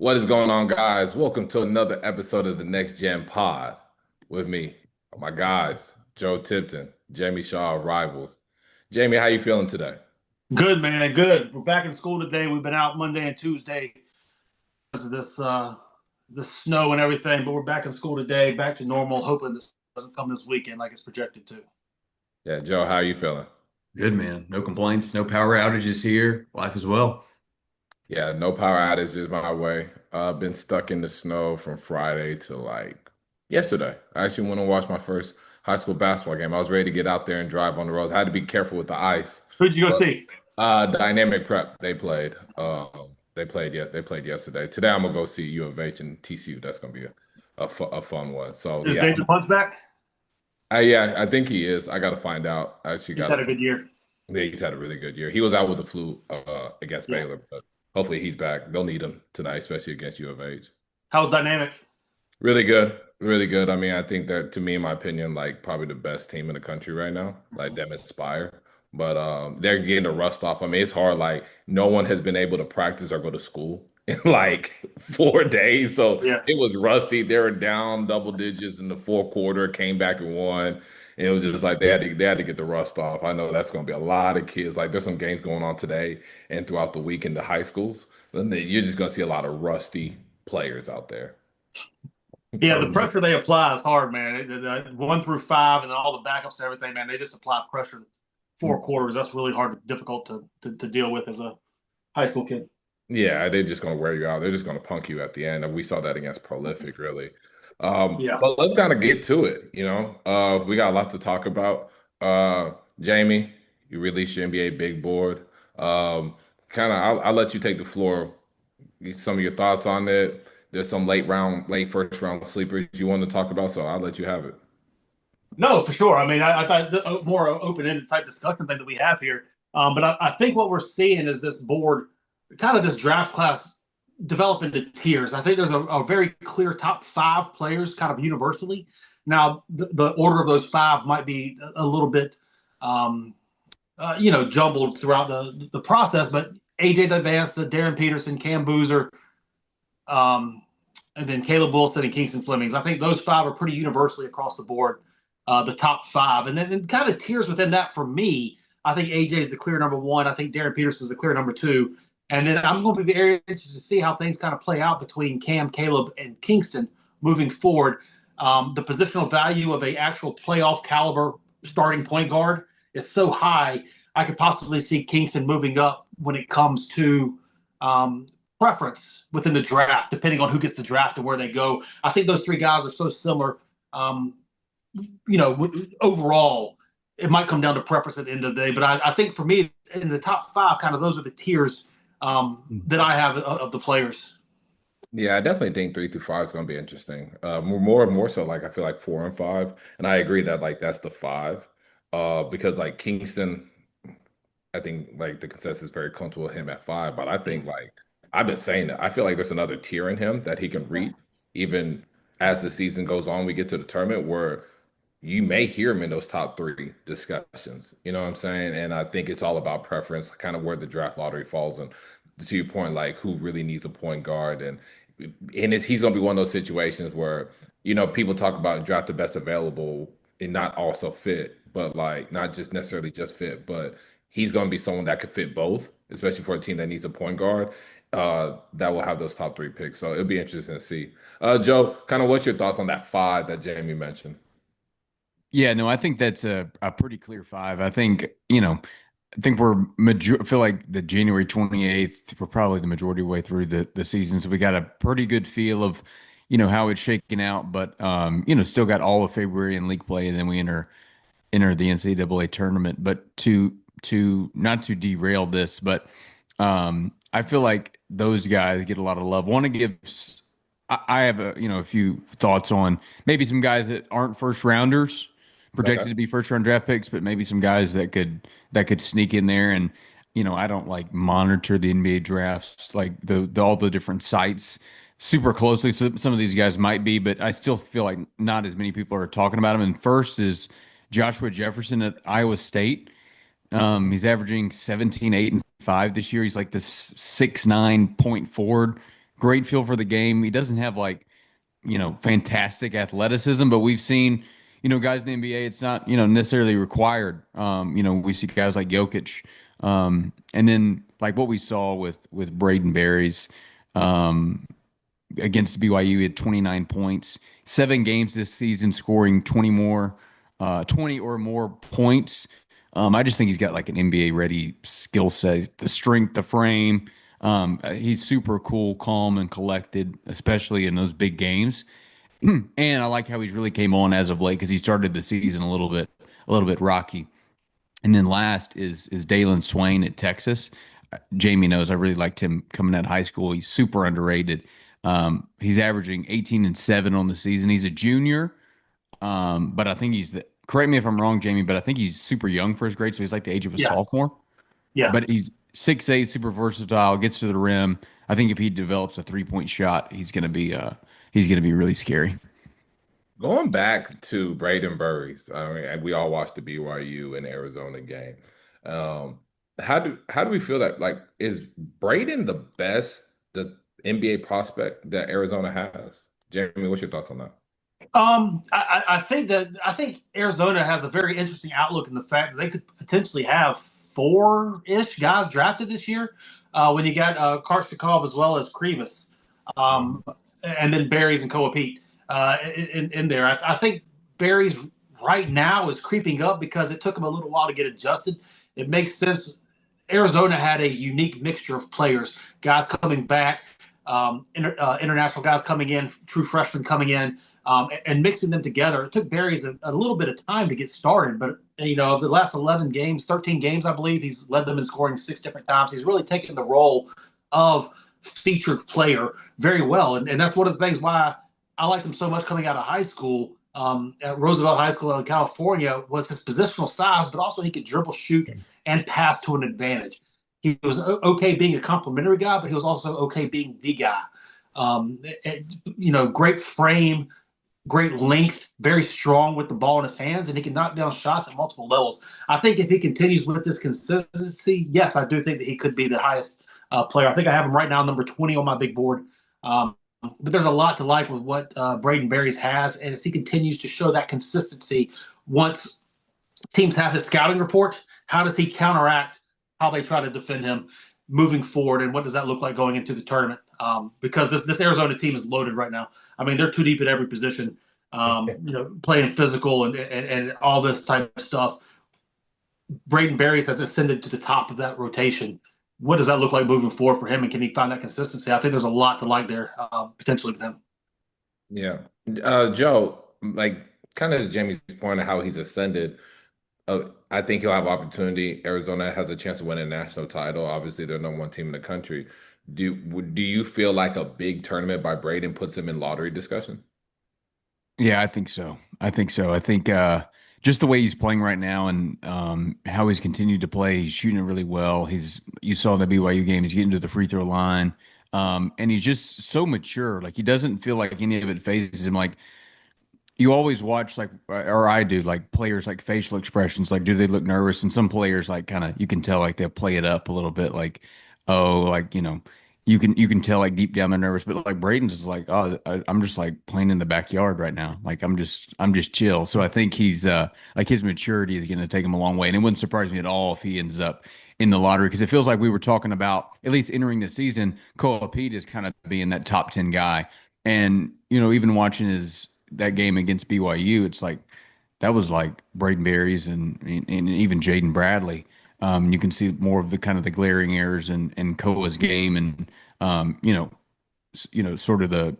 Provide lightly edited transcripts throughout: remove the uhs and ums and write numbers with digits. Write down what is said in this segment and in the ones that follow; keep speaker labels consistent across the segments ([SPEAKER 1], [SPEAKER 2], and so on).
[SPEAKER 1] What is going on, guys? Welcome to another episode of the Next Gen Pod with me, my guys, Joe Tipton, Jamie Shaw of Rivals. Jamie, how you feeling today?
[SPEAKER 2] Good, man. Good. We're back in school today. We've been out Monday and Tuesday because of this snow and everything, but we're back in school today, back to normal, hoping this doesn't come this weekend like it's projected to.
[SPEAKER 1] Yeah, Joe, how you feeling?
[SPEAKER 3] Good man. No complaints. No power outages here. Life as well.
[SPEAKER 1] Yeah, no power outages my way. I've been stuck in the snow from Friday to like yesterday. I actually went and watched my first high school basketball game. I was ready to get out there and drive on the roads. I had to be careful with the ice.
[SPEAKER 2] Who'd you go
[SPEAKER 1] But
[SPEAKER 2] see?
[SPEAKER 1] Dynamic Prep, they played. They played yesterday. Today I'm gonna go see U of H and TCU. That's gonna be a fun one. So
[SPEAKER 2] Is
[SPEAKER 1] yeah,
[SPEAKER 2] Dave the Punchback?
[SPEAKER 1] I think he is. I got to find out. I actually
[SPEAKER 2] He's
[SPEAKER 1] got
[SPEAKER 2] had
[SPEAKER 1] to.
[SPEAKER 2] a good year.
[SPEAKER 1] Yeah, he's had a really good year. He was out with the flu against
[SPEAKER 2] Yeah.
[SPEAKER 1] Baylor, but hopefully he's back. They'll need him tonight, especially against U of H.
[SPEAKER 2] How's Dynamic?
[SPEAKER 1] Really good, really good. I mean, I think that to me, in my opinion, like probably the best team in the country right now. Like them Inspire, but they're getting the rust off. I mean, it's hard. Like no one has been able to practice or go to school in like 4 days, so
[SPEAKER 2] Yeah.
[SPEAKER 1] it was rusty. They were down double digits in the fourth quarter, came back and won. And it was just like they had to get the rust off. I know that's going to be a lot of kids. Like there's some games going on today and throughout the week in the high schools. Then you're just going to see a lot of rusty players out there.
[SPEAKER 2] Yeah, the pressure they apply is hard, man. 1 through 5 and all the backups and everything, man. They just apply pressure 4 quarters. That's really hard, difficult to deal with as a high school kid.
[SPEAKER 1] Yeah, they're just going to wear you out. They're just going to punk you at the end. And we saw that against Prolific, really.
[SPEAKER 2] Yeah.
[SPEAKER 1] But let's kind of get to it. We got a lot to talk about. Jamie, you released your NBA big board. I'll let you take the floor. Some of your thoughts on it. There's some late first round sleepers you want to talk about, so I'll let you have it.
[SPEAKER 2] No, for sure. I mean, I thought more open-ended type discussion thing that we have here. But I think what we're seeing is this board, kind of this draft class develop into tiers. I think there's a very clear top 5 players kind of universally. Now, the order of those 5 might be a little bit, jumbled throughout the process, but AJ Advance, Darren Peterson, Cam Boozer, um, and then Caleb Wilson and Kingston Flemings. I think those 5 are pretty universally across the board, the top 5. And then kind of tiers within that for me, I think AJ is the clear number 1. I think Darren Peterson is the clear number 2. And then I'm going to be very interested to see how things kind of play out between Cam, Caleb, and Kingston moving forward. The positional value of a actual playoff caliber starting point guard is so high. I could possibly see Kingston moving up when it comes to preference within the draft, depending on who gets the draft and where they go. I think those 3 guys are so similar. Overall, it might come down to preference at the end of the day. But I think for me, in the top 5, kind of those are the tiers that I have of the players.
[SPEAKER 1] Yeah, I definitely think 3 through 5 is going to be interesting. More so, like I feel like 4 and 5, and I agree that like that's the 5. Because like Kingston, I think like the consensus is very comfortable with him at 5. But I think like I've been saying that I feel like there's another tier in him that he can reach even as the season goes on. We get to the tournament where you may hear him in those top 3 discussions. You know what I'm saying? And I think it's all about preference, kind of where the draft lottery falls. And to your point, like who really needs a point guard, he's gonna be one of those situations where people talk about draft the best available and not also fit, but like not just necessarily just fit, but he's gonna be someone that could fit both, especially for a team that needs a point guard. That will have those top 3 picks. So it'll be interesting to see. Joe, kind of what's your thoughts on that 5 that Jamie mentioned?
[SPEAKER 3] Yeah, no, I think that's a pretty clear 5. I think we're I feel like the January 28th, we're probably the majority way through the season. So we got a pretty good feel of, how it's shaking out, but still got all of February in league play, and then we enter the NCAA tournament. But to not to derail this, but I feel like those guys get a lot of love. Want to give I have a few thoughts on maybe some guys that aren't first rounders
[SPEAKER 1] Okay.
[SPEAKER 3] projected to be first round draft picks, but maybe some guys that could sneak in there. And I don't like monitor the NBA drafts like the all the different sites super closely. So some of these guys might be, but I still feel like not as many people are talking about him. And first is Joshua Jefferson at Iowa State. He's averaging 17, 8, and 5 this year. He's like this 6'9" point forward, great feel for the game. He doesn't have like, fantastic athleticism, but we've seen, guys in the NBA, it's not, necessarily required. We see guys like Jokic, and then like what we saw with Braden Berris, um, against BYU, he had 29 points, 7 games this season, scoring 20 or more points. I just think he's got like an NBA ready skill set, the strength, the frame. He's super cool, calm, and collected, especially in those big games. And I like how he's really came on as of late because he started the season a little bit rocky. And then last is Dalen Swain at Texas. Jamie knows I really liked him coming out of high school. He's super underrated. He's averaging 18-7 on the season. He's a junior, but I think correct me if I'm wrong, Jamie, but I think he's super young for his grade, so he's like the age of a
[SPEAKER 2] Yeah,
[SPEAKER 3] sophomore.
[SPEAKER 2] yeah.
[SPEAKER 3] But he's 6'8", super versatile, gets to the rim. I think if he develops a 3-point shot, he's gonna be really scary.
[SPEAKER 1] Going back to Braden Berris, I mean, and we all watched the BYU and Arizona game. Um, how do we feel that like is Braden the best the NBA prospect that Arizona has? Jamie, what's your thoughts on that?
[SPEAKER 2] I think Arizona has a very interesting outlook in the fact that they could potentially have four-ish guys drafted this year. When you got Karshikov as well as Krivas, um, and then Berries and Koa Pete in there. I think Berries right now is creeping up because it took him a little while to get adjusted. It makes sense. Arizona had a unique mixture of players, guys coming back, international guys coming in, true freshmen coming in, and mixing them together. It took Berries a little bit of time to get started, but of the last 11 games, 13 games, I believe, he's led them in scoring 6 different times. He's really taken the role of featured player very well, and that's one of the things why I liked him so much coming out of high school. At Roosevelt High School in California was his positional size, but also he could dribble, shoot, and pass to an advantage. He was okay being a complimentary guy, but he was also okay being the guy. Great frame, great length, very strong with the ball in his hands, and he can knock down shots at multiple levels. I think if he continues with this consistency, yes, I do think that he could be the highest player. I think I have him right now, number 20 on my big board. But there's a lot to like with what Braden Berries has, and as he continues to show that consistency, once teams have his scouting report, how does he counteract how they try to defend him moving forward, and what does that look like going into the tournament? Because this Arizona team is loaded right now. I mean, they're too deep at every position. Playing physical and all this type of stuff. Braden Berries has ascended to the top of that rotation. What does that look like moving forward for him, and can he find that consistency? I think there's a lot to like there potentially with him.
[SPEAKER 1] Yeah. Joe, like kind of Jamie's point of how he's ascended. I think he'll have opportunity. Arizona has a chance to win a national title. Obviously, they're number one team in the country. Do you feel like a big tournament by Braden puts him in lottery discussion?
[SPEAKER 3] Yeah, I think so. I think just the way he's playing right now and how he's continued to play, he's shooting it really well. You saw the BYU game, he's getting to the free throw line. And he's just so mature. Like he doesn't feel like any of it phases him. Like you always watch like or I do like players like facial expressions like do they look nervous and some players like kind of you can tell like they'll play it up a little bit like oh like you can tell like deep down they're nervous but like Braden's just like oh I'm just like playing in the backyard right now like I'm just chill so I think he's like his maturity is going to take him a long way and it wouldn't surprise me at all if he ends up in the lottery because it feels like we were talking about at least entering the season Cole Pete is kind of being that top 10 guy and even watching his that game against BYU, it's like that was like Braden Berries and even Jaden Bradley. You can see more of the kind of the glaring errors in Koa's game and sort of the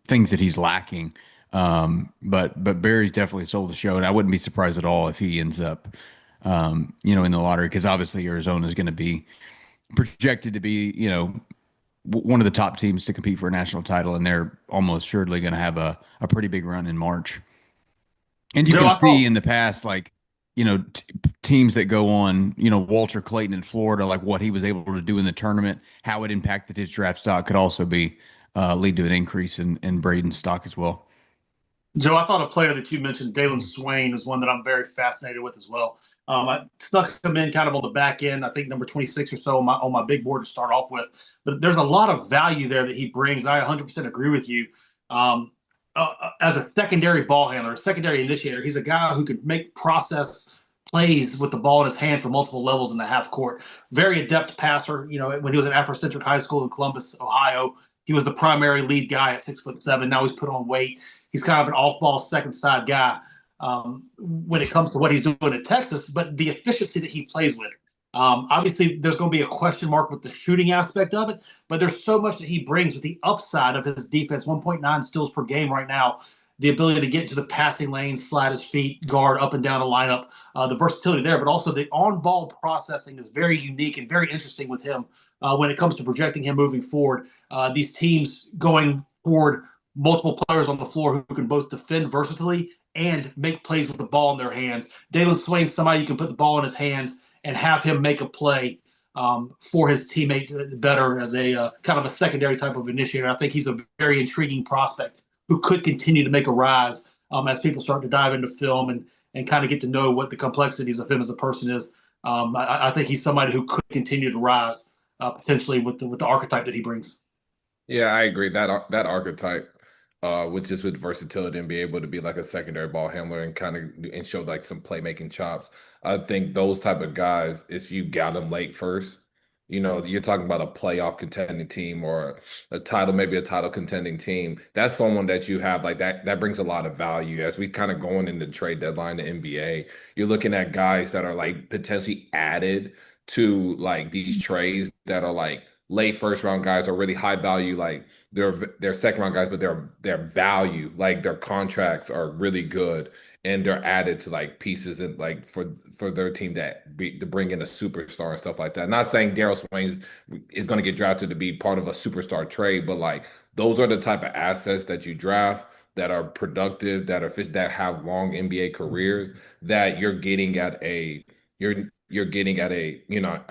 [SPEAKER 3] things that he's lacking. But Berries definitely sold the show, and I wouldn't be surprised at all if he ends up in the lottery because obviously Arizona is going to be projected to be one of the top teams to compete for a national title, and they're almost surely going to have a pretty big run in March. And you
[SPEAKER 2] Joe,
[SPEAKER 3] can
[SPEAKER 2] I
[SPEAKER 3] see
[SPEAKER 2] saw.
[SPEAKER 3] in the past, like, teams that go on, Walter Clayton in Florida, like what he was able to do in the tournament, how it impacted his draft stock could also be lead to an increase in Braden's stock as well.
[SPEAKER 2] Joe, I thought a player that you mentioned, Dalen Swain, is one that I'm very fascinated with as well. I snuck him in kind of on the back end, I think number 26 or so on my big board to start off with. But there's a lot of value there that he brings. I 100% agree with you. As a secondary ball handler, a secondary initiator, he's a guy who can make process plays with the ball in his hand for multiple levels in the half court. Very adept passer. You know, when he was at Afrocentric High School in Columbus, Ohio, he was the primary lead guy at 6'7". Now he's put on weight. He's kind of an off-ball second side guy when it comes to what he's doing at Texas, but the efficiency that he plays with. Obviously, there's going to be a question mark with the shooting aspect of it, but there's so much that he brings with the upside of his defense. 1.9 steals per game right now. The ability to get into the passing lane, slide his feet, guard up and down a lineup, the versatility there, but also the on-ball processing is very unique and very interesting with him when it comes to projecting him moving forward. These teams going forward multiple players on the floor who can both defend versatilely and make plays with the ball in their hands. Dalen Swain's somebody you can put the ball in his hands and have him make a play for his teammate better as a kind of a secondary type of initiator. I think he's a very intriguing prospect who could continue to make a rise as people start to dive into film and kind of get to know what the complexities of him as a person is. I think he's somebody who could continue to rise potentially with the archetype that he brings.
[SPEAKER 1] Yeah, I agree. That archetype, with just with versatility and be able to be like a secondary ball handler and kind of and show like some playmaking chops. I think those type of guys, if you got them late first, you know, you're talking about a playoff contending team or a title, maybe a title contending team. That's someone that you have like that. That brings a lot of value as we kind of going into the trade deadline, the NBA. You're looking at guys that are like potentially added to like these trades that are like late first round guys are really high value, like they're second round guys, but their value, like their contracts are really good, and they're added to like pieces and like for their team to bring in a superstar and stuff like that. Not saying Daryl Swain is going to get drafted to be part of a superstar trade, but like those are the type of assets that you draft that are productive, that have long NBA careers that you're getting at a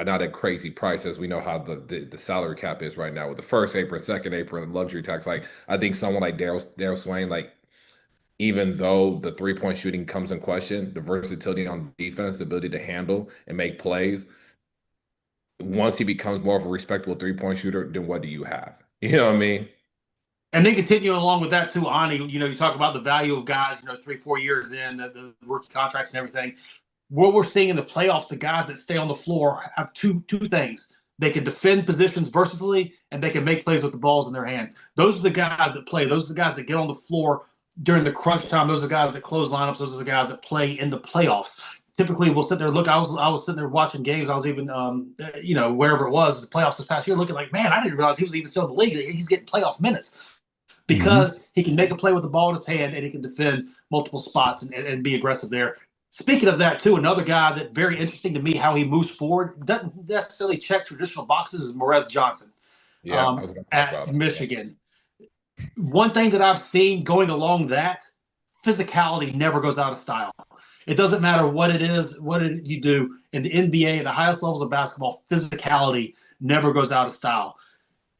[SPEAKER 1] not a crazy price as we know how the salary cap is right now with the first apron, second apron, luxury tax. Like I think someone like Daryl Swain, like even though the 3-point shooting comes in question, the versatility on defense, the ability to handle and make plays, once he becomes more of a respectable 3-point shooter, then what do you have? You know what I mean?
[SPEAKER 2] And then continuing along with that too, Ani, you know, you talk about the value of guys, you know, 3-4 years in the rookie contracts and everything. What we're seeing in the playoffs, the guys that stay on the floor have two things. They can defend positions versatilely and they can make plays with the balls in their hand. Those are the guys that play. Those are the guys that get on the floor during the crunch time. Those are the guys that close lineups. Those are the guys that play in the playoffs. Typically, we'll sit there and look. I was sitting there watching games. I was even, you know, wherever it was, the playoffs this past year, looking like, man, I didn't realize he was even still in the league. He's getting playoff minutes because he can make a play with the ball in his hand and he can defend multiple spots and be aggressive there. Speaking of that, too, another guy that very interesting to me how he moves forward, doesn't necessarily check traditional boxes, is Morez Johnson
[SPEAKER 1] Yeah, I was going to talk
[SPEAKER 2] at
[SPEAKER 1] about him.
[SPEAKER 2] Michigan. One thing that I've seen going along that, physicality never goes out of style. It doesn't matter what it is, you do in the NBA, at the highest levels of basketball, physicality never goes out of style.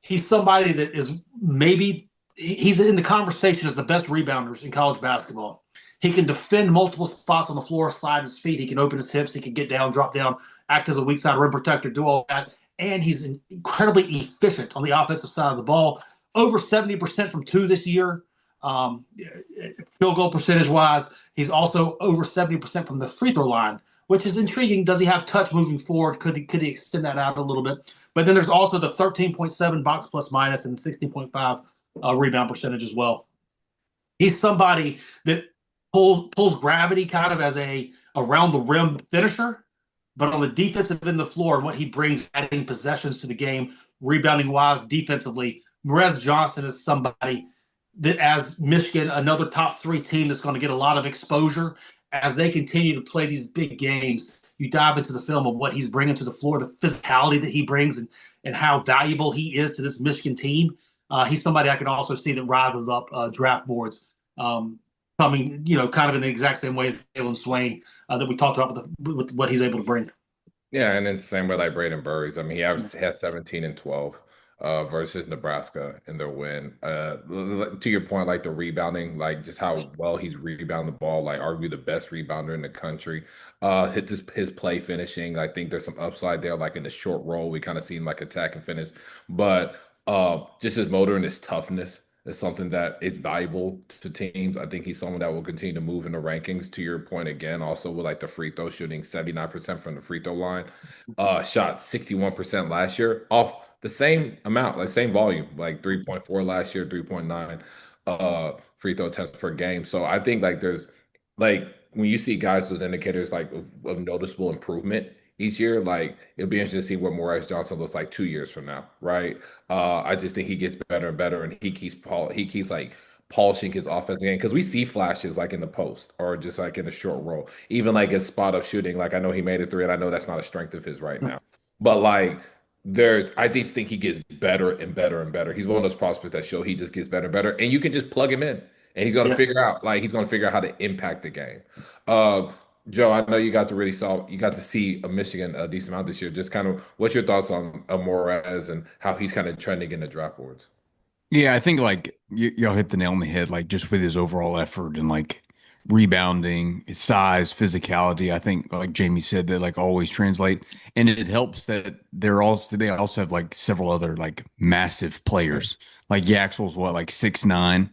[SPEAKER 2] He's somebody that is maybe he's in the conversation as the best rebounders in college basketball. He can defend multiple spots on the floor, slide his feet. He can open his hips. He can get down, drop down, act as a weak side rim protector, do all that. And he's incredibly efficient on the offensive side of the ball. Over 70% from two this year, field goal percentage wise. He's also over 70% from the free throw line, which is intriguing. Does he have touch moving forward? Could he extend that out a little bit? But then there's also the 13.7 box plus minus and 16.5 rebound percentage as well. He's somebody that pulls gravity kind of as a around the rim finisher, but on the defensive end of the floor and what he brings, adding possessions to the game, rebounding wise, defensively, Morez Johnson is somebody that, as Michigan, another top three team that's going to get a lot of exposure as they continue to play these big games. You dive into the film of what he's bringing to the floor, the physicality that he brings, and how valuable he is to this Michigan team. He's somebody I can also see that rises up draft boards. Coming, you know, kind of in the exact same way as Dalen Swain that we talked about with what he's able to bring.
[SPEAKER 1] Yeah, and then same with like Braden Berris. I mean, has 17 and 12. versus Nebraska in their win. To your point, like the rebounding, like just how well he's rebounding the ball, like arguably the best rebounder in the country. Hit his play finishing. I think there's some upside there, like in the short roll, we kind of seen like attack and finish, but just his motor and his toughness is something that is valuable to teams. I think he's someone that will continue to move in the rankings. To your point again, also with like the free throw shooting, 79% from the free throw line, shot 61% last year off the same amount, like same volume, like 3.4 last year, 3.9 free throw attempts per game. So I think like there's like when you see guys those indicators like of noticeable improvement each year, like it'll be interesting to see what Morris Johnson looks like 2 years from now, right? I just think he gets better and better, and he keeps like polishing his offense again because we see flashes like in the post or just like in the short roll, even like his spot up shooting. Like I know he made a three, and I know that's not a strength of his right now, but like I just think he gets better and better and better. He's one of those prospects that show he just gets better and better, and you can just plug him in, and
[SPEAKER 2] Yeah.
[SPEAKER 1] he's gonna figure out how to impact the game. Uh, Joe, I know you got to see Michigan a decent amount this year. Just kind of, what's your thoughts on Morez and how he's kind of trending in the draft boards?
[SPEAKER 3] Yeah, I think like y'all hit the nail on the head, like just with his overall effort and like rebounding, his size, physicality. I think like Jamie said that like always translate, and it helps that they also have like several other like massive players. Like Yaxel's what like 6'9",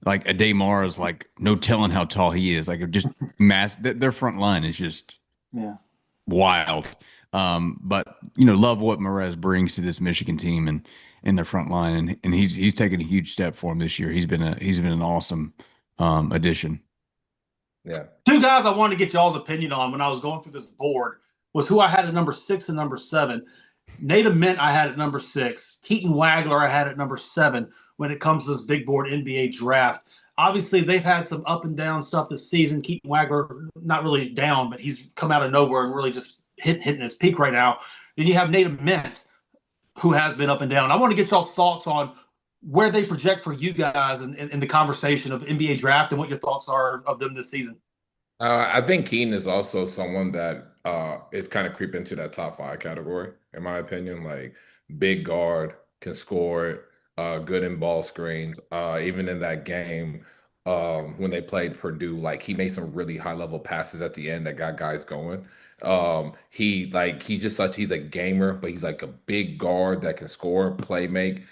[SPEAKER 3] like Ademar is like no telling how tall he is. Like just their front line is just
[SPEAKER 2] Yeah.
[SPEAKER 3] wild. But love what Perez brings to this Michigan team and in their front line, and he's taken a huge step for him this year. He's been an awesome addition.
[SPEAKER 1] Yeah.
[SPEAKER 2] Two guys I wanted to get y'all's opinion on when I was going through this board was who I had at number 6 and number 7. Nate Ament I had at number 6. Keaton Wagler I had at number 7 when it comes to this big board NBA draft. Obviously, they've had some up and down stuff this season. Keaton Wagler, not really down, but he's come out of nowhere and really just hitting his peak right now. Then you have Nate Ament, who has been up and down. I want to get y'all's thoughts on where they project for you guys in the conversation of NBA draft and what your thoughts are of them this season.
[SPEAKER 1] I think Keaton is also someone that is kind of creeping into that top five category, in my opinion. Like big guard, can score it, good in ball screens. Even in that game, when they played Purdue, like he made some really high level passes at the end that got guys going. He's a gamer, but he's like a big guard that can score, play make,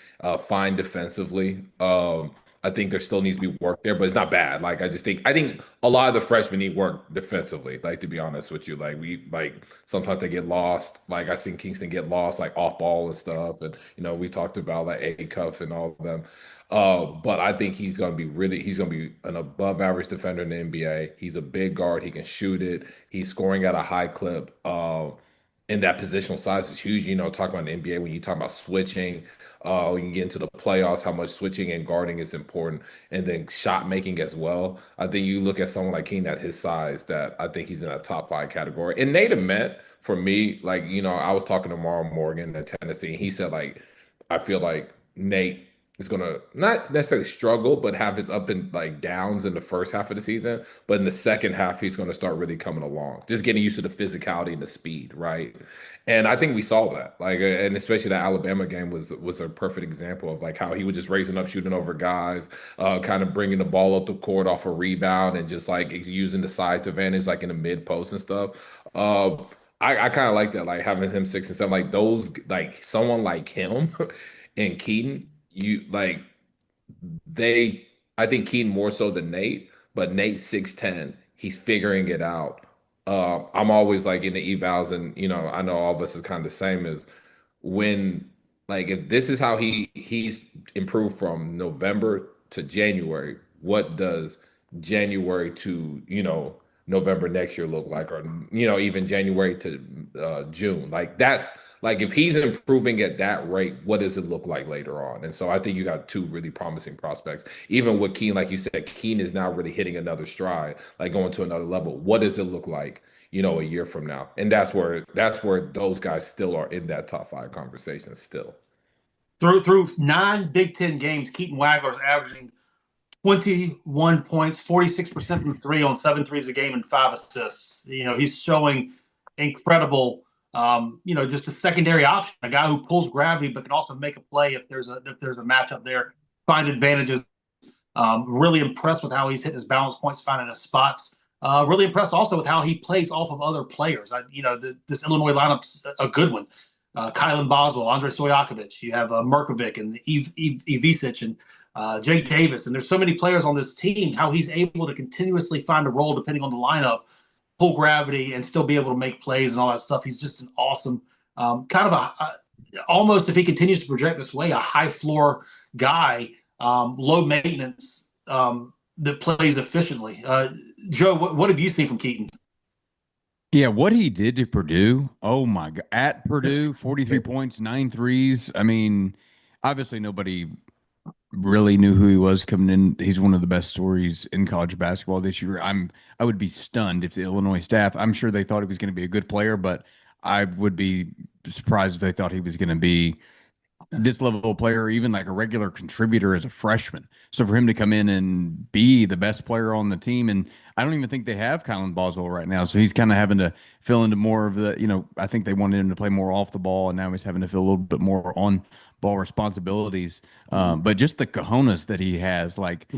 [SPEAKER 1] fine defensively. I think there still needs to be work there, but it's not bad. Like I think a lot of the freshmen need work defensively. Like to be honest with you, like sometimes they get lost. Like I seen Kingston get lost like off ball and stuff, and we talked about like A Cuff and all of them. But I think he's gonna be an above average defender in the NBA. He's a big guard. He can shoot it. He's scoring at a high clip. And that positional size is huge. Talking about the NBA when you talk about switching, we can get into the playoffs, how much switching and guarding is important, and then shot making as well. I think you look at someone like King at his size, that I think he's in a top five category. And Nate Met, for me, like, I was talking to Marl Morgan at Tennessee, and he said, like, I feel like Nate is gonna not necessarily struggle, but have his up and like downs in the first half of the season. But in the second half, he's gonna start really coming along, just getting used to the physicality and the speed, right? And I think we saw that, like, and especially that Alabama game was a perfect example of like how he was just raising up, shooting over guys, kind of bringing the ball up the court off a rebound, and just like using the size advantage, like in the mid post and stuff. I kind of like that, like having him 6 and 7, like those, like someone like him and Keaton, you like they I think Keaton more so than Nate, but Nate 6'10", he's figuring it out. I'm always like in the evals, and I know all of us is kind of the same as when like if this is how he's improved from November to January, what does January to November next year look like, or even January to June? Like that's like if he's improving at that rate, what does it look like later on? And so I think you got two really promising prospects. Even with Keen, like you said, Keen is now really hitting another stride, like going to another level. What does it look like, a year from now? And that's where those guys still are in that top five conversation still.
[SPEAKER 2] Through 9 Big Ten games, Keaton Wagler's averaging 21 points, 46% from three on 7 threes a game, and 5 assists. He's showing incredible just a secondary option, a guy who pulls gravity but can also make a play if there's a matchup there, find advantages. Really impressed with how he's hitting his balance points, finding his spots. Really impressed also with how he plays off of other players. This Illinois lineup's a good one. Kylan Boswell, Andre Stojakovic. You have Merkovic and Ivisic and Jake Davis. And there's so many players on this team, how he's able to continuously find a role depending on the lineup, pull gravity, and still be able to make plays and all that stuff. He's just an awesome, kind of almost, if he continues to project this way, a high floor guy, low maintenance, that plays efficiently. Joe, what have you seen from Keaton?
[SPEAKER 3] Yeah, what he did to Purdue, oh my God. At Purdue, 43 points, 9 threes. I mean, obviously nobody really knew who he was coming in. He's one of the best stories in college basketball this year. I would be stunned if the Illinois staff, I'm sure they thought he was going to be a good player, but I would be surprised if they thought he was going to be this level of player, or even like a regular contributor as a freshman. So for him to come in and be the best player on the team, and I don't even think they have Kylan Boswell right now. So he's kind of having to fill into more of the, I think they wanted him to play more off the ball, and now he's having to fill a little bit more on ball responsibilities. But just the cojones that he has, like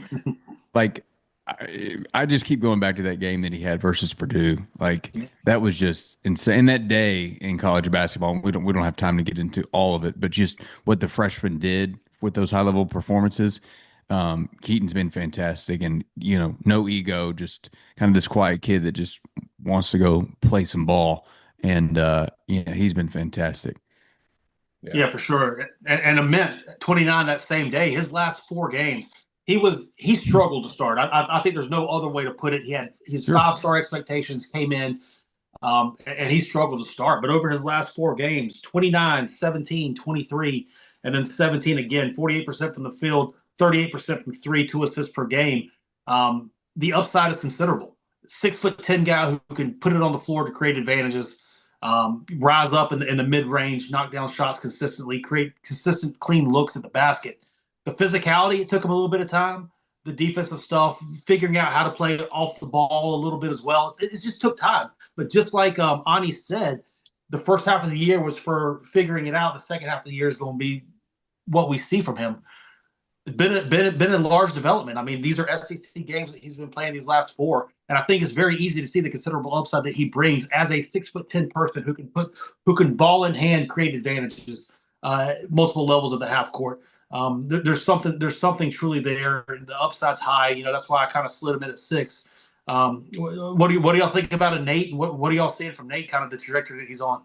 [SPEAKER 3] I just keep going back to that game that he had versus Purdue. Like that was just insane. That day in college basketball, we don't have time to get into all of it, but just what the freshmen did with those high level performances. Keaton's been fantastic, and no ego, just kind of this quiet kid that just wants to go play some ball, and he's been fantastic.
[SPEAKER 2] Yeah, for sure. And Ament, 29 that same day, his last 4 games, he struggled to start. I think there's no other way to put it. He had his
[SPEAKER 3] Sure.
[SPEAKER 2] 5-star expectations came in, and he struggled to start. But over his last 4 games, 29, 17, 23, and then 17 again, 48% from the field, 38% from three, 2 assists per game. The upside is considerable. 6'10" guy who can put it on the floor to create advantages, rise up in the mid range, knock down shots consistently, create consistent, clean looks at the basket. The physicality, it took him a little bit of time. The defensive stuff, figuring out how to play off the ball a little bit as well. It just took time. But just like Ani said, the first half of the year was for figuring it out. The second half of the year is going to be what we see from him. Been in large development. I mean, these are SEC games that he's been playing these last 4, and I think it's very easy to see the considerable upside that he brings as a 6'10" person who can ball in hand create advantages, multiple levels of the half court. There's something truly there. The upside's high. That's why I kind of slid him in at 6. What do y'all think about it, Nate? What are y'all seeing from Nate? Kind of the trajectory that he's on.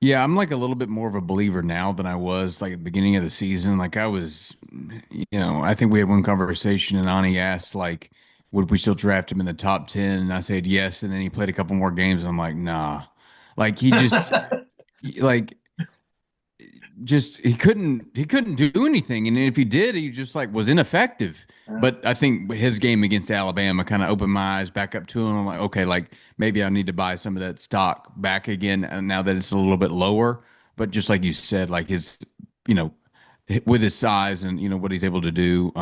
[SPEAKER 3] Yeah, I'm like a little bit more of a believer now than I was like at the beginning of the season. Like I was, I think we had one conversation and Ani asked like, would we still draft him in the top 10? And I said yes. And then he played a couple more games and I'm like, nah. Like he like he couldn't do anything, and if he did, he just like was ineffective. But I think his game against Alabama kind of opened my eyes back up to him. I'm like, okay, like maybe I need to buy some of that stock back again now that it's a little bit lower. But just like you said, like his, you know, with his size and what he's able to do,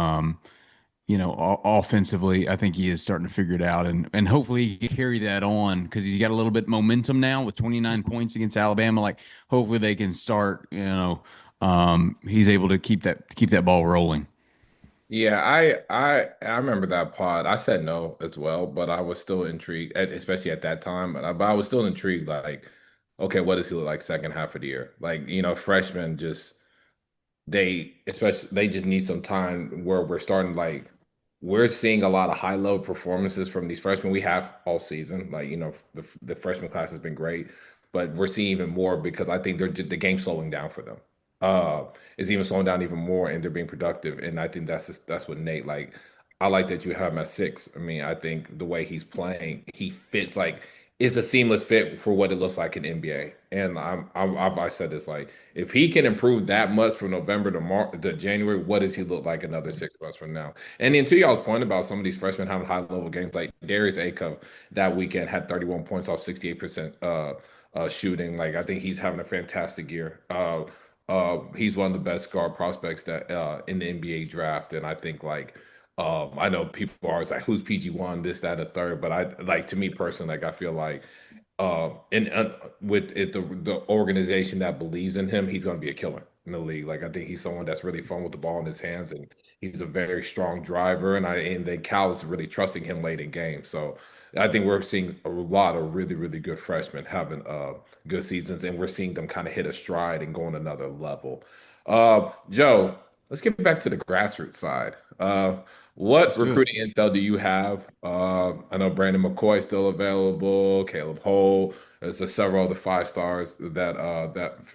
[SPEAKER 3] offensively, I think he is starting to figure it out, and hopefully he can carry that on because he's got a little bit momentum now with 29 points against Alabama. Like hopefully they can start, he's able to keep that ball rolling.
[SPEAKER 1] Yeah, I remember that pod. I said no as well, but I was still intrigued, especially at that time. But I was still intrigued. Like, okay, what does he look like second half of the year? Like, freshmen just they just need some time where we're seeing a lot of high level performances from these freshmen we have all season. Like, the freshman class has been great, but we're seeing even more because I think the game's slowing down for them. Is even slowing down even more, and they're being productive. And I think that's what Nate like. I like that you have him at 6. I mean, I think the way he's playing, he fits like it's a seamless fit for what it looks like in NBA. And I've said this like if he can improve that much from November to January, what does he look like another 6 months from now? And then to y'all's point about some of these freshmen having high level games, like Darius Acuff that weekend had 31 points off 68% shooting. Like I think he's having a fantastic year. He's one of the best guard prospects that in the NBA draft, and I think like I know people are always like, who's PG1, this, that, a third, but I like to me personally, like I feel like And with it, the organization that believes in him, he's going to be a killer in the league. Like I think he's someone that's really fun with the ball in his hands, and he's a very strong driver. And then Cal is really trusting him late in games. So I think we're seeing a lot of really good freshmen having good seasons, and we're seeing them kind of hit a stride and go on another level. Joe, let's get back to the grassroots side. What
[SPEAKER 3] Let's do it.
[SPEAKER 1] recruiting intel do you have? I know Brandon McCoy is still available, Caleb Hole. There's several other five stars that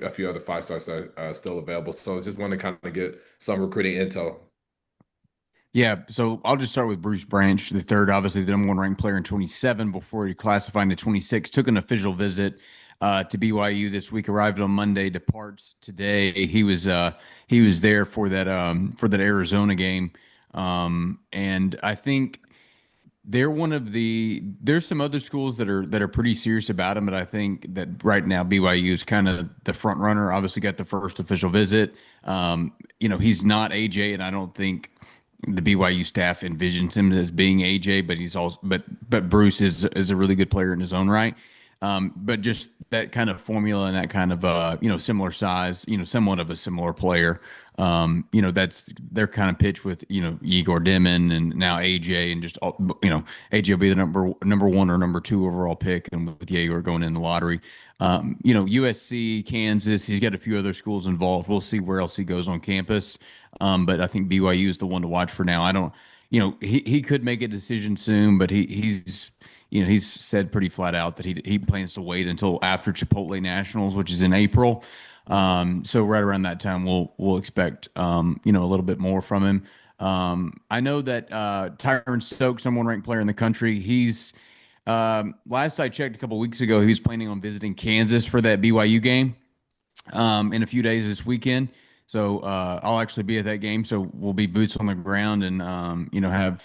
[SPEAKER 1] a few other five stars are still available. So just want to kind of get some recruiting intel.
[SPEAKER 3] Yeah, so I'll just start with Bruce Branch, the third, obviously the number one ranked player in 27 before he classified into 26. Took an official visit to BYU this week. Arrived on Monday, departs today. He was there for that Arizona game, and I think they're one of the. There's some other schools that are pretty serious about him, but I think that right now BYU is kind of the front runner. Obviously, got the first official visit. He's not AJ, and I don't think the BYU staff envisions him as being AJ, but he's also but Bruce is a really good player in his own right. But just that kind of formula and that kind of similar size, somewhat of a similar player. That's their kind of pitch with Igor Dimon and now AJ and just AJ will be the number one or number two overall pick, and with Igor going in the lottery. USC, Kansas, he's got a few other schools involved. We'll see where else he goes on campus. But I think BYU is the one to watch for now. I don't, he could make a decision soon, but he's said pretty flat out that he plans to wait until after Chipotle Nationals, which is in April. So right around that time, we'll expect a little bit more from him. I know that Tyron Stokes, number one ranked player in the country, he's last I checked a couple weeks ago, he was planning on visiting Kansas for that BYU game in a few days this weekend. So I'll actually be at that game. So we'll be boots on the ground and have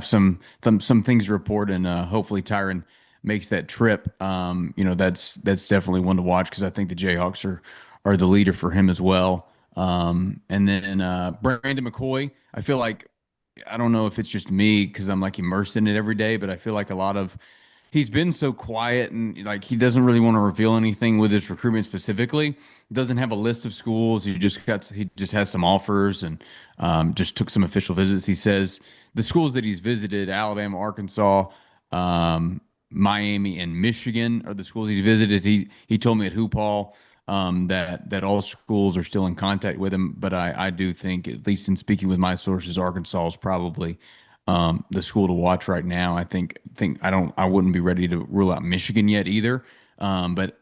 [SPEAKER 3] some things to report, and hopefully Tyron makes that trip. That's definitely one to watch because I think the Jayhawks are the leader for him as well. And then Brandon McCoy, I feel like I don't know if it's just me because I'm like immersed in it every day, but I feel like a lot of he's been so quiet and like he doesn't really want to reveal anything with his recruitment specifically. Doesn't have a list of schools. He just has some offers and just took some official visits. He says the schools that he's visited: Alabama, Arkansas, Miami, and Michigan are the schools he's visited. He told me at Hoop Hall that all schools are still in contact with him, but I do think, at least in speaking with my sources, Arkansas is probably the school to watch right now. I wouldn't be ready to rule out Michigan yet either. But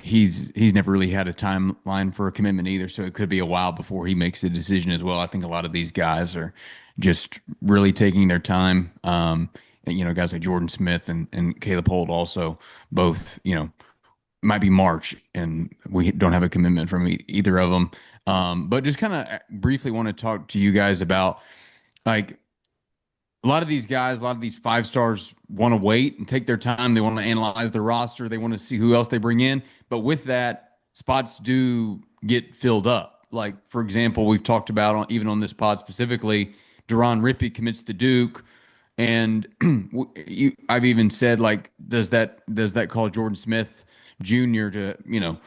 [SPEAKER 3] he's never really had a timeline for a commitment either, so it could be a while before he makes the decision as well. I think a lot of these guys are just really taking their time. And, guys like Jordan Smith and Caleb Holt also both, might be March, and we don't have a commitment from either of them. But just kind of briefly want to talk to you guys about like a lot of these guys, a lot of these five stars want to wait and take their time. They want to analyze their roster. They want to see who else they bring in. But with that, spots do get filled up. Like, for example, we've talked about even on this pod specifically, Duron Rippey commits to Duke. And I've even said, like, does that call Jordan Smith Jr. to,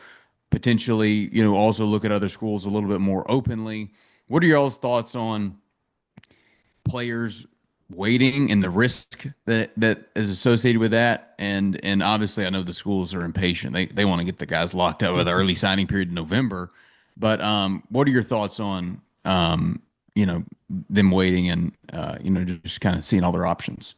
[SPEAKER 3] potentially, also look at other schools a little bit more openly? What are y'all's thoughts on players waiting and the risk that is associated with that? And obviously I know the schools are impatient. They want to get the guys locked up with the early signing period in November. But what are your thoughts on them waiting and just kind of seeing all their options?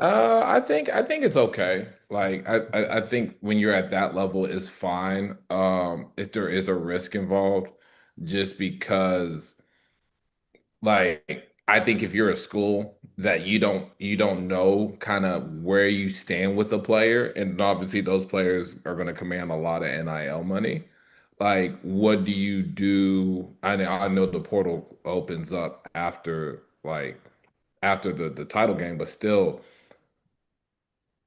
[SPEAKER 1] I think it's okay. Like I think when you're at that level, it's fine. If there is a risk involved, just because. Like, I think if you're a school that you don't know kind of where you stand with the player, and obviously those players are going to command a lot of NIL money. Like, what do you do? I know the portal opens up after the title game, but still,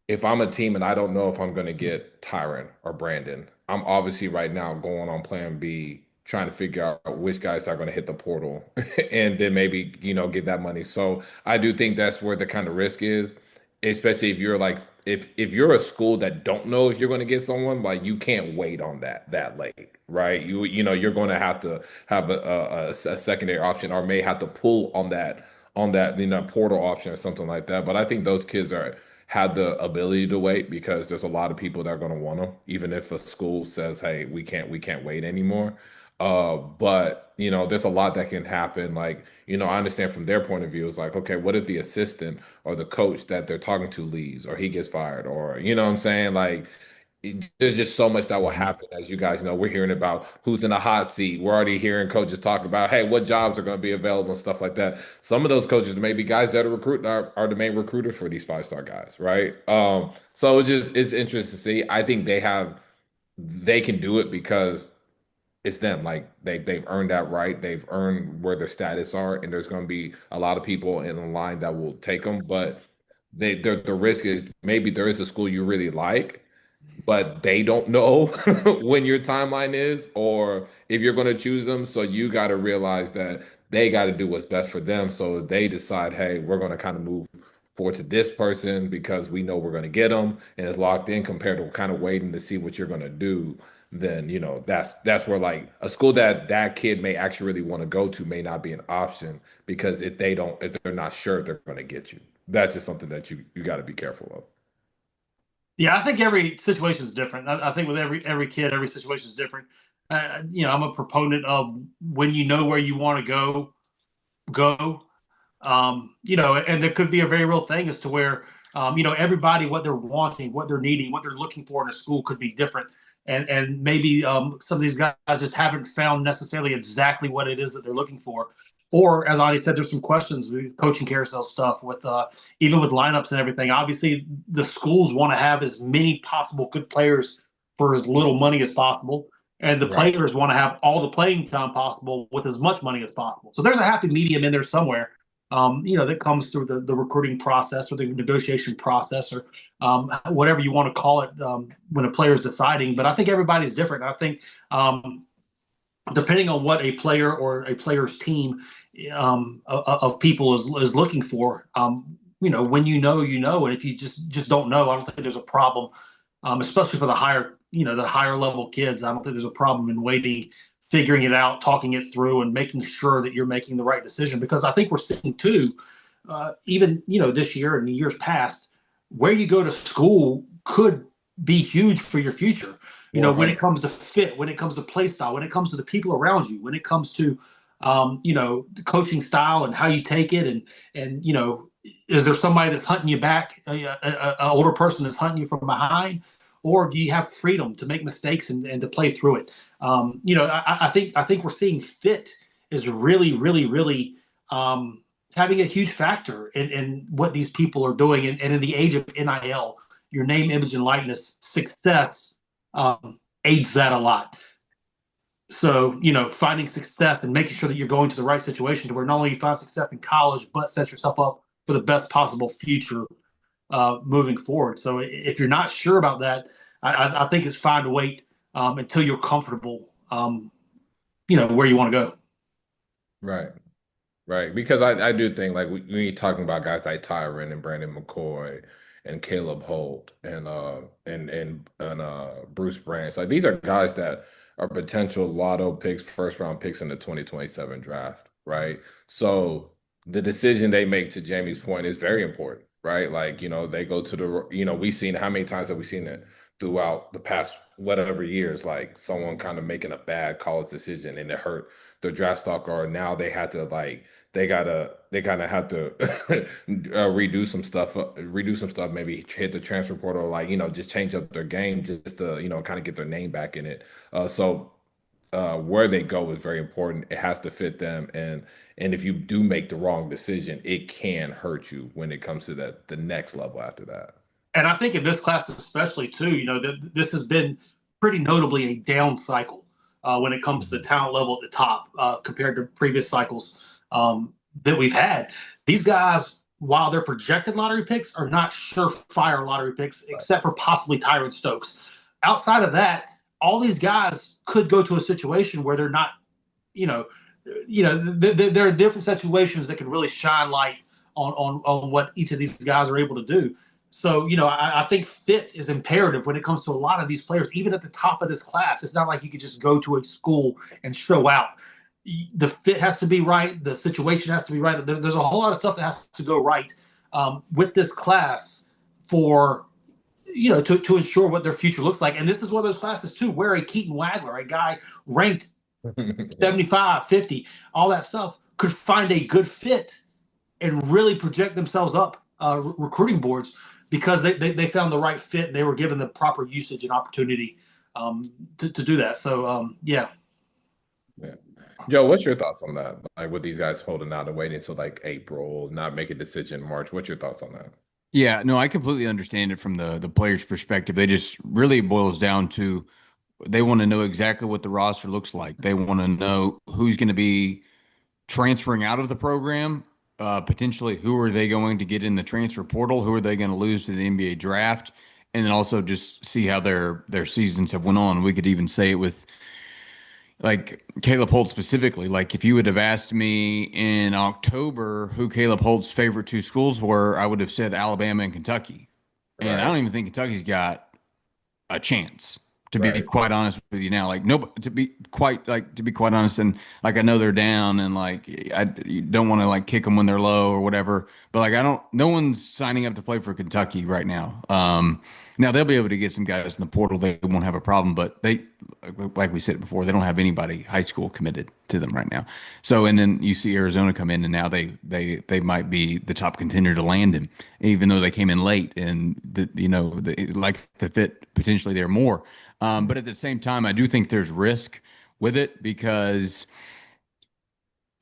[SPEAKER 1] if I'm a team and I don't know if I'm going to get Tyron or Brandon, I'm obviously right now going on plan B, trying to figure out which guys are going to hit the portal and then maybe, get that money. So I do think that's where the kind of risk is. especially if you're like if you're a school that don't know if you're going to get someone, like you can't wait on that late, right? You're going to have a secondary option, or may have to pull on that portal option or something like that. But I think those kids are have the ability to wait because there's a lot of people that are going to want them, even if a school says, "Hey, we can't wait anymore." But there's a lot that can happen. Like, I understand from their point of view, it's like, okay, what if the assistant or the coach that they're talking to leaves, or he gets fired, or what I'm saying? Like, there's just so much that will happen. As you guys know, we're hearing about who's in the hot seat. We're already hearing coaches talk about, hey, what jobs are going to be available and stuff like that. Some of those coaches may be guys that are the main recruiters for these 5-star guys, right? So it's interesting to see. I think they can do it because it's them. Like they've earned that right. They've earned where their status are, and there's going to be a lot of people in the line that will take them. But the risk is maybe there is a school you really like, but they don't know when your timeline is or if you're going to choose them. So you got to realize that they got to do what's best for them. So they decide, hey, we're going to kind of move forward to this person because we know we're going to get them and it's locked in compared to kind of waiting to see what you're going to do. Then that's where like a school that kid may actually really want to go to may not be an option because if they're not sure they're going to get you. That's just something that you got to be careful of.
[SPEAKER 2] Yeah, I think every situation is different. I think with every kid, every situation is different. I'm a proponent of when you know where you want to go. And there could be a very real thing as to where, everybody, what they're wanting, what they're needing, what they're looking for in a school could be different. And maybe some of these guys just haven't found necessarily exactly what it is that they're looking for. Or, as Adi said, there's some questions, coaching carousel stuff with even with lineups and everything. Obviously, the schools want to have as many possible good players for as little money as possible. And the
[SPEAKER 1] Right.
[SPEAKER 2] players want to have all the playing time possible with as much money as possible. So there's a happy medium in there somewhere, that comes through the recruiting process or the negotiation process or whatever you want to call it when a player is deciding. But I think everybody's different. I think depending on what a player or a player's team of people is looking for, when and if you just don't know, I don't think there's a problem, especially for the higher level kids. I don't think there's a problem in waiting, figuring it out, talking it through, and making sure that you're making the right decision. Because I think we're seeing too, even this year and the years past, where you go to school could be huge for your future. When it
[SPEAKER 1] 100.
[SPEAKER 2] comes to fit, when it comes to play style, when it comes to the people around you, when it comes to the coaching style and how you take it, and is there somebody that's hunting you back, a older person that's hunting you from behind, or do you have freedom to make mistakes and to play through it? I think we're seeing fit is really, really, really having a huge factor in what these people are doing, and in the age of NIL, your name, image, and likeness success aids that a lot. So, finding success and making sure that you're going to the right situation to where not only you find success in college, but set yourself up for the best possible future moving forward. So if you're not sure about that, I think it's fine to wait until you're comfortable, where you want to go.
[SPEAKER 1] Right. Right, because I do think like when you're talking about guys like Tyron and Brandon McCoy and Caleb Holt and Bruce Branch, like these are guys that are potential lotto picks, first round picks in the 2027 draft, right? So the decision they make, to Jamie's point, is very important, right? Like, they go to we've seen how many times have we seen it throughout the past whatever years, like someone kind of making a bad college decision and it hurt their draft stock, or now they had to like they kind of have to redo some stuff, maybe hit the transfer portal, like just change up their game just to kind of get their name back in it. So where they go is very important. It has to fit them, and if you do make the wrong decision, it can hurt you when it comes to the next level after that.
[SPEAKER 2] And I think in this class especially too, this has been pretty notably a down cycle when it comes to the
[SPEAKER 1] Mhm.
[SPEAKER 2] talent level at the top compared to previous cycles that we've had. These guys, while they're projected lottery picks, are not surefire lottery picks,
[SPEAKER 1] Right.
[SPEAKER 2] except for possibly Tyron Stokes. Outside of that, all these guys could go to a situation where they're not, you know, there are different situations that can really shine light on what each of these guys are able to do. So, I think fit is imperative when it comes to a lot of these players, even at the top of this class. It's not like you could just go to a school and show out. The fit has to be right. The situation has to be right. There's a whole lot of stuff that has to go right with this class for, to ensure what their future looks like. And this is one of those classes, too, where a Keaton Wagler, a guy ranked 75, 50, all that stuff, could find a good fit and really project themselves up recruiting boards because they found the right fit and they were given the proper usage and opportunity to do that. So, yeah.
[SPEAKER 1] Yeah. Joe, what's your thoughts on that? Like with these guys holding out and waiting until like April, not make a decision in March. What's your thoughts on that?
[SPEAKER 3] Yeah, no, I completely understand it from the player's perspective. They just really boils down to they want to know exactly what the roster looks like. They want to know who's going to be transferring out of the program, potentially who are they going to get in the transfer portal, who are they going to lose to the NBA draft, and then also just see how their seasons have went on. We could even say it with like Caleb Holt specifically. Like if you would have asked me in October who Caleb Holt's favorite two schools were, I would have said Alabama and Kentucky. And I
[SPEAKER 1] Right.
[SPEAKER 3] don't even think Kentucky's got a chance, to be
[SPEAKER 1] Right.
[SPEAKER 3] quite honest with you now. Like no, to be quite honest, and like I know they're down, and like you don't want to like kick them when they're low or whatever. But like I don't, no one's signing up to play for Kentucky right now. Now they'll be able to get some guys in the portal. They won't have a problem, but they, like we said before, they don't have anybody high school committed to them right now. So and then you see Arizona come in, and now they might be the top contender to land him, even though they came in late, and like the fit potentially there more. But at the same time, I do think there's risk with it because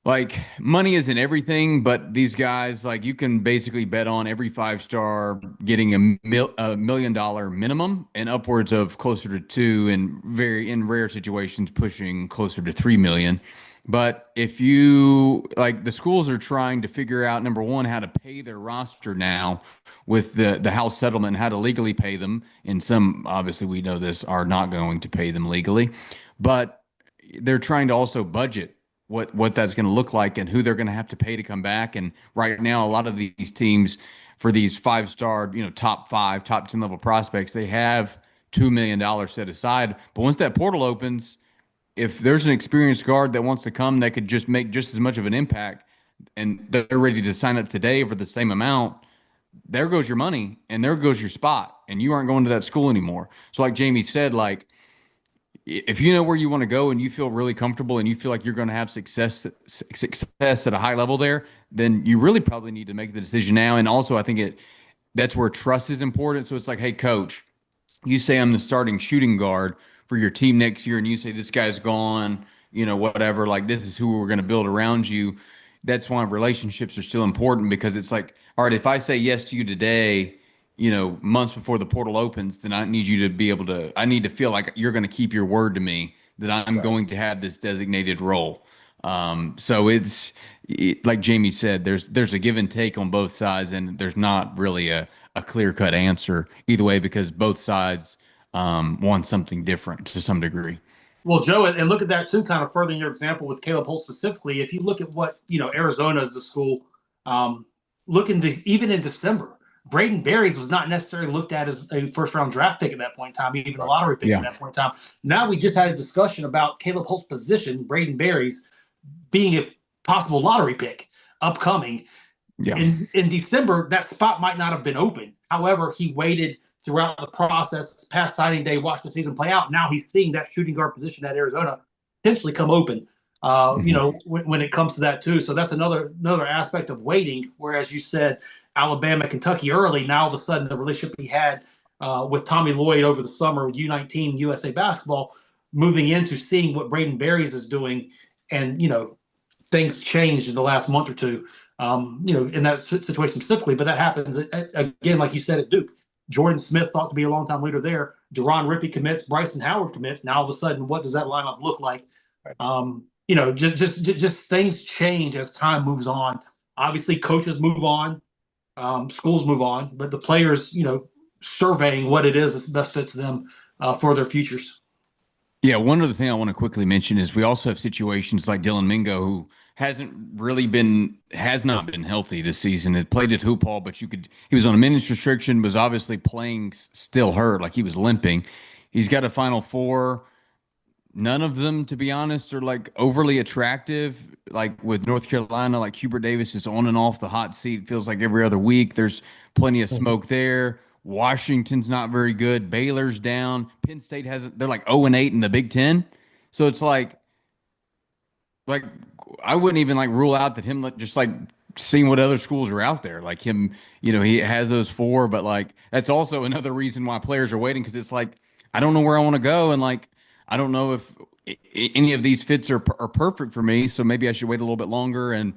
[SPEAKER 3] like money isn't everything, but these guys, like you can basically bet on every five-star getting a $1 million minimum and upwards of closer to two, and very in rare situations pushing closer to 3 million. But if you like, the schools are trying to figure out number one how to pay their roster now with the house settlement, how to legally pay them. And some, obviously, we know this, are not going to pay them legally, but they're trying to also budget what that's going to look like and who they're going to have to pay to come back. And right now, a lot of these teams for these five-star, top five, top 10 level prospects, they have $2 million set aside. But once that portal opens, if there's an experienced guard that wants to come that could just make just as much of an impact and they're ready to sign up today for the same amount, there goes your money and there goes your spot and you aren't going to that school anymore. So like Jamie said, like if you know where you want to go and you feel really comfortable and you feel like you're going to have success at a high level there, then you really probably need to make the decision now. And also I think that's where trust is important. So it's like, hey coach, you say I'm the starting shooting guard for your team next year and you say this guy's gone, whatever, like this is who we're going to build around you. That's why relationships are still important, because it's like, all right, if I say yes to you today, months before the portal opens, then I need you to be able to, I need to feel like you're going to keep your word to me that I'm
[SPEAKER 1] Right.
[SPEAKER 3] going to have this designated role. So like Jamie said, there's a give and take on both sides, and there's not really a clear cut answer either way because both sides want something different to some degree.
[SPEAKER 2] Well, Joe, and look at that too, kind of furthering your example with Caleb Holt specifically. If you look at what, Arizona is the school, looking to, even in December, Braden Berris was not necessarily looked at as a first round draft pick at that point in time, even a
[SPEAKER 1] Right.
[SPEAKER 2] lottery pick at
[SPEAKER 3] Yeah.
[SPEAKER 2] that point in time. Now we just had a discussion about Caleb Holt's position, Braden Berris, being a possible lottery pick upcoming.
[SPEAKER 3] Yeah.
[SPEAKER 2] In December, that spot might not have been open. However, he waited throughout the process, past signing day, watched the season play out. Now he's seeing that shooting guard position at Arizona potentially come open.
[SPEAKER 3] Mhm.
[SPEAKER 2] When it comes to that too. So that's another aspect of waiting. Whereas you said Alabama, Kentucky early, now all of a sudden the relationship he had with Tommy Lloyd over the summer with U19 USA basketball, moving into seeing what Braden Berries is doing, and things changed in the last month or two. In that situation specifically, but that happens again, like you said, at Duke. Jordan Smith thought to be a longtime leader there. Deron Rippey commits. Bryson Howard commits. Now all of a sudden, what does that lineup look like? Just things change as time moves on. Obviously, coaches move on, schools move on, but the players, surveying what it is that best fits them for their futures.
[SPEAKER 3] Yeah, one other thing I want to quickly mention is we also have situations like Dylan Mingo, who has not been healthy this season. It played at hoop ball, but he was on a minutes restriction, was obviously playing still hurt, like he was limping. He's got a Final Four. None of them, to be honest, are like overly attractive. Like with North Carolina, like Hubert Davis is on and off the hot seat. Feels like every other week. There's plenty of smoke there. Washington's not very good. Baylor's down. Penn State hasn't. They're like 0-8 in the Big Ten. So it's like I wouldn't even like rule out that him just like seeing what other schools are out there. Like him, he has those four, but like that's also another reason why players are waiting because it's like I don't know where I want to go, and like I don't know if any of these fits are perfect for me. So maybe I should wait a little bit longer. And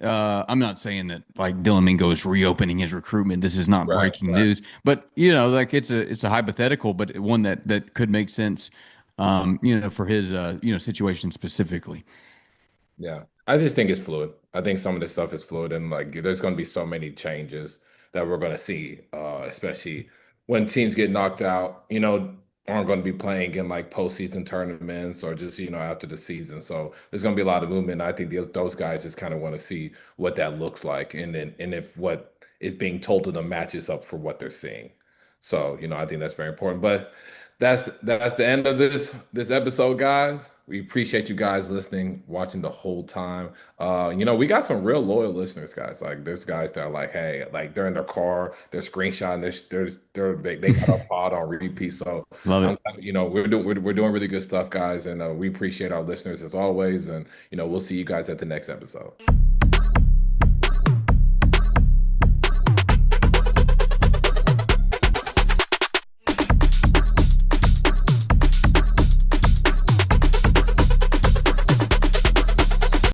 [SPEAKER 3] I'm not saying that like Dylan Mingo is reopening his recruitment. This is not
[SPEAKER 1] Right,
[SPEAKER 3] breaking
[SPEAKER 1] right.
[SPEAKER 3] news, but like it's a hypothetical, but one that could make sense. For his situation specifically.
[SPEAKER 1] Yeah, I just think it's fluid. I think some of this stuff is fluid, and like there's going to be so many changes that we're going to see, especially when teams get knocked out. Aren't going to be playing in like postseason tournaments or just after the season. So there's going to be a lot of movement. I think those guys just kind of want to see what that looks like, and if what is being told to them matches up for what they're seeing. So I think that's very important. But that's the end of this episode, guys. We appreciate you guys listening, watching the whole time. We got some real loyal listeners, guys. Like there's guys that are like, hey, like they're in their car, they're screenshotting, they got our pod on repeat. So
[SPEAKER 3] Love
[SPEAKER 1] I'm,
[SPEAKER 3] it.
[SPEAKER 1] we're doing really good stuff, guys, and we appreciate our listeners as always. And we'll see you guys at the next episode.